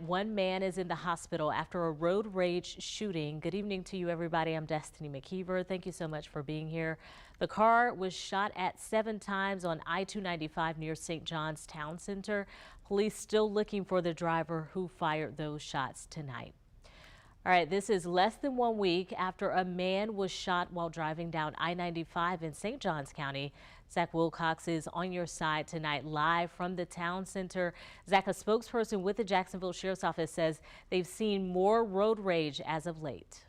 One man is in the hospital after a road rage shooting. Good evening to you, everybody. I'm Destiny McKeever. Thank you so much for being here. The car was shot at 7 times on I-295 near St. John's Town Center. Police still looking for the driver who fired those shots tonight. All right, this is less than 1 week after a man was shot while driving down I-95 in St. Johns County. Zach Wilcox is on your side tonight, live from the town center. Zach, a spokesperson with the Jacksonville Sheriff's Office, says they've seen more road rage as of late.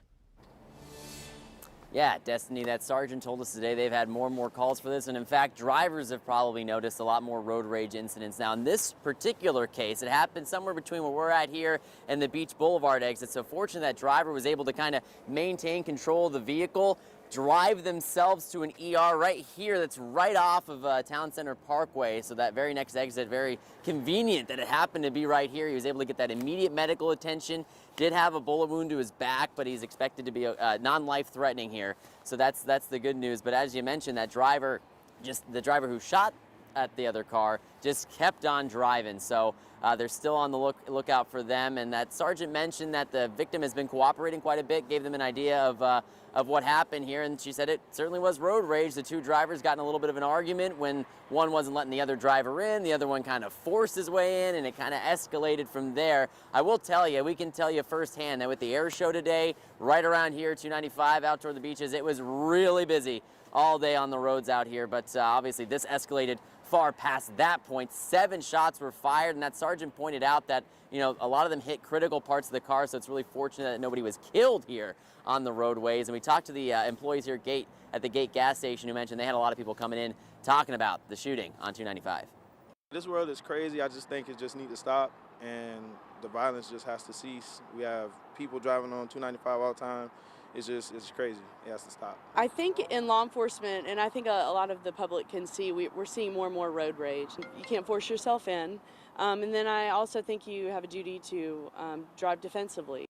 Yeah, Destiny, that sergeant told us today they've had more and more calls for this, and in fact, drivers have probably noticed a lot more road rage incidents. Now, in this particular case, it happened somewhere between where we're at here and the Beach Boulevard exit, so fortunate that driver was able to kind of maintain control of the vehicle, drive themselves to an ER right here that's right off of Town Center Parkway, so that very next exit, very convenient that it happened to be right here. He was able to get that immediate medical attention, did have a bullet wound to his back, but he's expected to be non-life-threatening here, so that's the good news. But as you mentioned, that driver, the driver who shot at the other car, just kept on driving. So they're still on the lookout for them. And that sergeant mentioned that the victim has been cooperating quite a bit, gave them an idea of what happened here. And she said it certainly was road rage. The two drivers got in a little bit of an argument when one wasn't letting the other driver in. The other one kind of forced his way in, and it kind of escalated from there. I will tell you, we can tell you firsthand that with the air show today, right around here, 295 out toward the beaches, it was really busy all day on the roads out here. But obviously this escalated far past that point. 7 shots were fired, and that sergeant pointed out that, you know, a lot of them hit critical parts of the car, so it's really fortunate that nobody was killed here on the roadways. And we talked to the employees here at the Gate gas station who mentioned they had a lot of people coming in talking about the shooting on 295. This world is crazy. I just think it just needs to stop, and the violence just has to cease. We have people driving on 295 all the time. It's crazy. It has to stop. I think in law enforcement, and I think a lot of the public can see, we're seeing more and more road rage. You can't force yourself in. And then I also think you have a duty to drive defensively.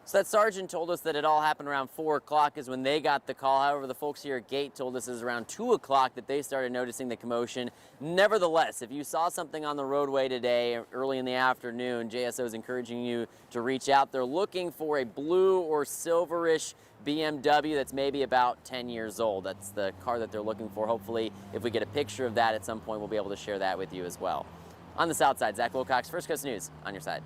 So that sergeant told us that it all happened around 4 o'clock is when they got the call. However, the folks here at Gate told us it was around 2 o'clock that they started noticing the commotion. Nevertheless, if you saw something on the roadway today early in the afternoon, JSO is encouraging you to reach out. They're looking for a blue or silverish BMW that's maybe about 10 years old. That's the car that they're looking for. Hopefully, if we get a picture of that at some point, we'll be able to share that with you as well. On the south side, Zach Wilcox, First Coast News, on your side.